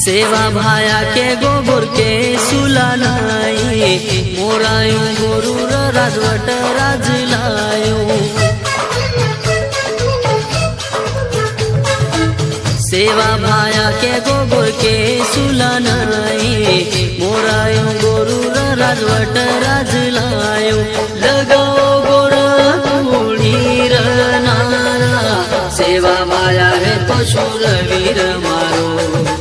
सेवा भाया के गोबर के सुलानाई मोरायू गोरूर राजवट राजलायू। सेवा भाया के गोबर के सुलानाई मोरायू गोरूर राजवट राजलायू। लगाओ गोरा कुड़ी रनारा सेवा भाया है पशुर वीर मारो।